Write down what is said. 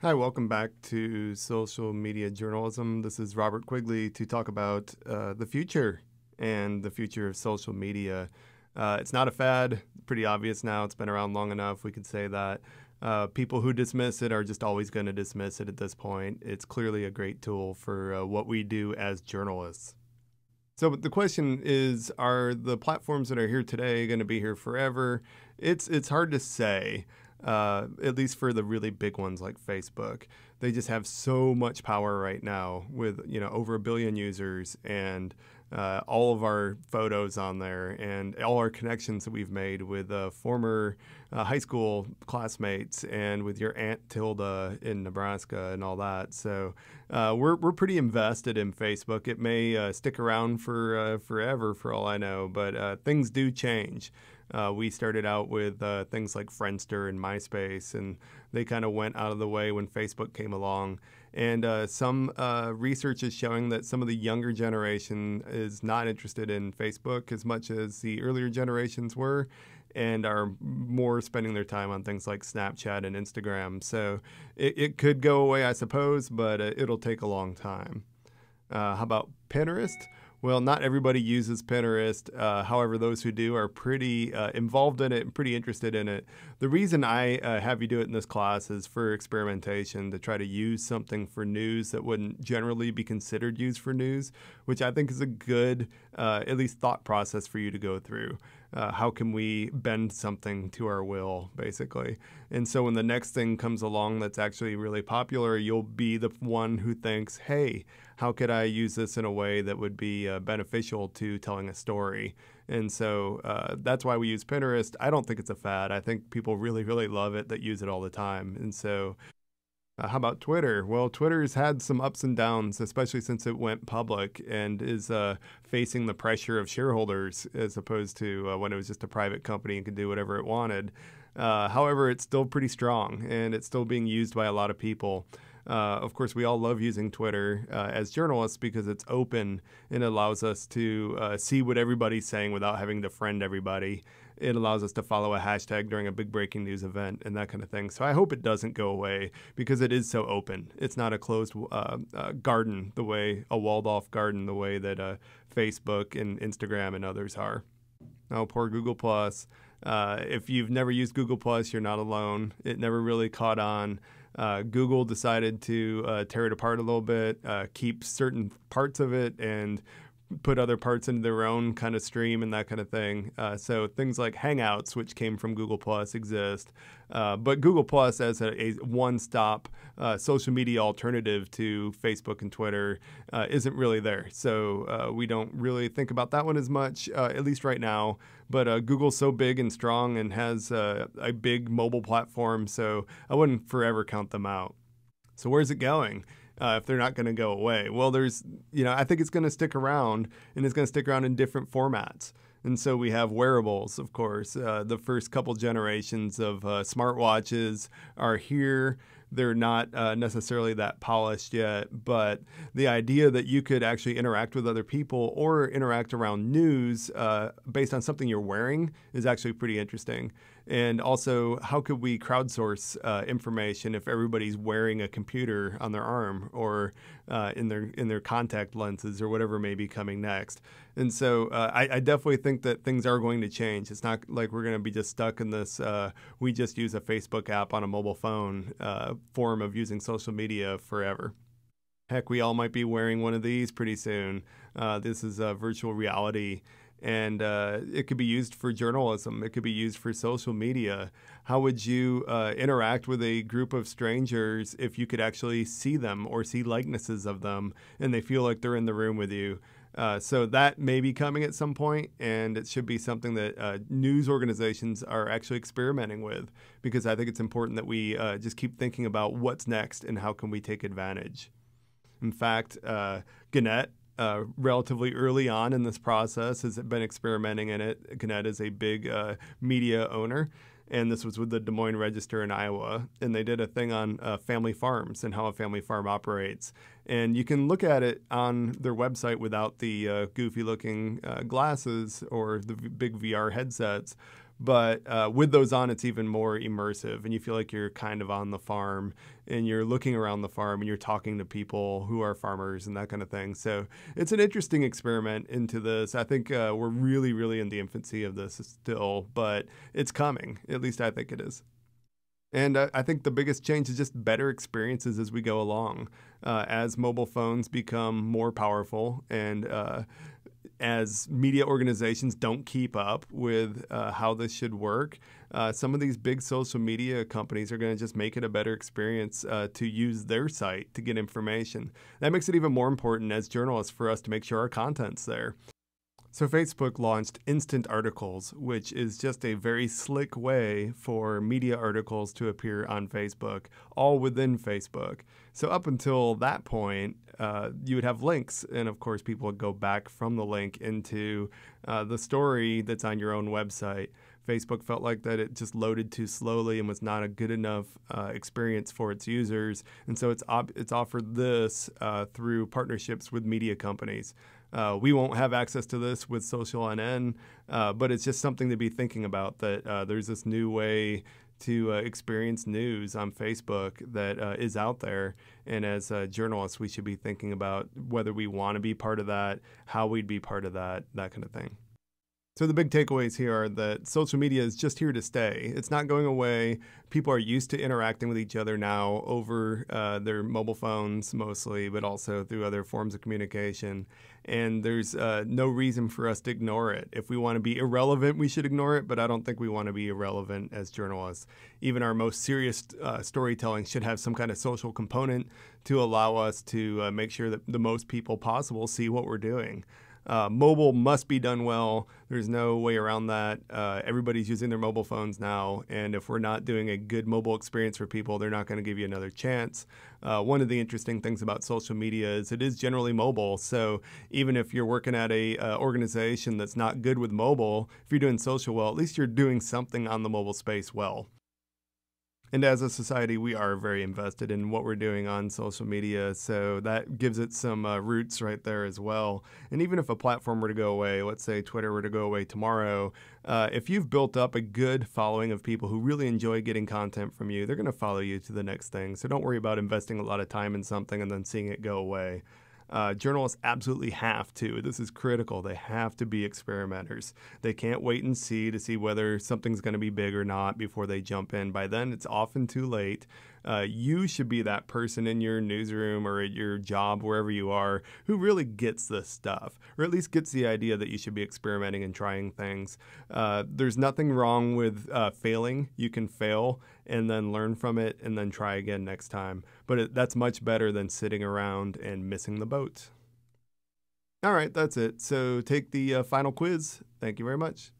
Hi, welcome back to Social Media Journalism. This is Robert Quigley to talk about the future and the future of social media. It's not a fad, pretty obvious now. It's been around long enough, we could say that. People who dismiss it are just always going to dismiss it at this point. It's clearly a great tool for what we do as journalists. So the question is, are the platforms that are here today going to be here forever? It's hard to say. At least for the really big ones like Facebook. They just have so much power right now with, over 1 billion users and all of our photos on there and all our connections that we've made with former high school classmates and with your Aunt Tilda in Nebraska and all that. So we're pretty invested in Facebook. It may stick around for forever for all I know, but things do change. We started out with things like Friendster and MySpace, and they kind of went out of the way when Facebook came along. And some research is showing that some of the younger generation is not interested in Facebook as much as the earlier generations were, and are more spending their time on things like Snapchat and Instagram. So it could go away, I suppose, but it'll take a long time. How about Pinterest? Well, not everybody uses Pinterest. However, those who do are pretty involved in it and pretty interested in it. The reason I have you do it in this class is for experimentation, to try to use something for news that wouldn't generally be considered used for news, which I think is a good, at least thought process for you to go through. How can we bend something to our will, basically? And so when the next thing comes along that's actually really popular, you'll be the one who thinks, hey, how could I use this in a way that would be beneficial to telling a story? And so that's why we use Pinterest. I don't think it's a fad. I think people really, really love it that use it all the time. And so how about Twitter? Well, Twitter's had some ups and downs, especially since it went public and is facing the pressure of shareholders as opposed to when it was just a private company and could do whatever it wanted. However, it's still pretty strong and it's still being used by a lot of people. Of course, we all love using Twitter as journalists because it's open and allows us to see what everybody's saying without having to friend everybody. It allows us to follow a hashtag during a big breaking news event and that kind of thing. So I hope it doesn't go away because it is so open. It's not a closed garden, the way a walled off garden, the way that Facebook and Instagram and others are. Oh, poor Google Plus. If you've never used Google Plus, you're not alone. It never really caught on. Google decided to tear it apart a little bit, keep certain parts of it and put other parts into their own kind of stream and that kind of thing. So things like Hangouts, which came from Google Plus, exist. But Google Plus as a one-stop social media alternative to Facebook and Twitter isn't really there. So we don't really think about that one as much, at least right now. But Google's so big and strong and has a big mobile platform, so I wouldn't forever count them out. So where's it going? If they're not going to go away. Well, I think it's going to stick around, and it's going to stick around in different formats. And so we have wearables, of course. The first couple generations of smartwatches are here. They're not necessarily that polished yet, but the idea that you could actually interact with other people or interact around news based on something you're wearing is actually pretty interesting. And also, how could we crowdsource information if everybody's wearing a computer on their arm or in their contact lenses or whatever may be coming next? And so I definitely think that things are going to change. It's not like we're going to be just stuck in this we just use a Facebook app on a mobile phone form of using social media forever. Heck, we all might be wearing one of these pretty soon. This is virtual reality. And it could be used for journalism. It could be used for social media. How would you interact with a group of strangers if you could actually see them or see likenesses of them and they feel like they're in the room with you? So that may be coming at some point, and it should be something that news organizations are actually experimenting with, because I think it's important that we just keep thinking about what's next and how can we take advantage. In fact, Gannett, relatively early on in this process, has been experimenting in it. Gannett is a big media owner, and this was with the Des Moines Register in Iowa. And they did a thing on family farms and how a family farm operates. And you can look at it on their website without the goofy-looking glasses or the big VR headsets. But with those on, it's even more immersive, and you feel like you're kind of on the farm, and you're looking around the farm, and you're talking to people who are farmers and that kind of thing. So it's an interesting experiment into this. I think we're really, really in the infancy of this still, but it's coming. At least I think it is. And I think the biggest change is just better experiences as we go along. As mobile phones become more powerful and as media organizations don't keep up with how this should work, some of these big social media companies are going to just make it a better experience to use their site to get information. That makes it even more important as journalists for us to make sure our content's there. So Facebook launched Instant Articles, which is just a very slick way for media articles to appear on Facebook, all within Facebook. So up until that point, you would have links, and of course people would go back from the link into the story that's on your own website. Facebook felt like that it just loaded too slowly and was not a good enough experience for its users, and so it's offered this through partnerships with media companies. We won't have access to this with Social NN, but it's just something to be thinking about, that there's this new way to experience news on Facebook that is out there. And as journalists, we should be thinking about whether we want to be part of that, how we'd be part of that kind of thing. So the big takeaways here are that social media is just here to stay. It's not going away. People are used to interacting with each other now over their mobile phones mostly, but also through other forms of communication. And there's no reason for us to ignore it. If we want to be irrelevant, we should ignore it, but I don't think we want to be irrelevant as journalists. Even our most serious storytelling should have some kind of social component to allow us to make sure that the most people possible see what we're doing. Mobile must be done well. There's no way around that. Everybody's using their mobile phones now, and if we're not doing a good mobile experience for people, they're not going to give you another chance. One of the interesting things about social media is it is generally mobile, so even if you're working at a organization that's not good with mobile, if you're doing social well, at least you're doing something on the mobile space well. And as a society, we are very invested in what we're doing on social media, so that gives it some roots right there as well. And even if a platform were to go away, let's say Twitter were to go away tomorrow, if you've built up a good following of people who really enjoy getting content from you, they're going to follow you to the next thing. So don't worry about investing a lot of time in something and then seeing it go away. Journalists absolutely have to. This is critical. They have to be experimenters. They can't wait and see to see whether something's going to be big or not before they jump in. By then, it's often too late. You should be that person in your newsroom or at your job, wherever you are, who really gets this stuff, or at least gets the idea that you should be experimenting and trying things. There's nothing wrong with failing. You can fail and then learn from it and then try again next time. But that's much better than sitting around and missing the boat. All right, that's it. So take the final quiz. Thank you very much.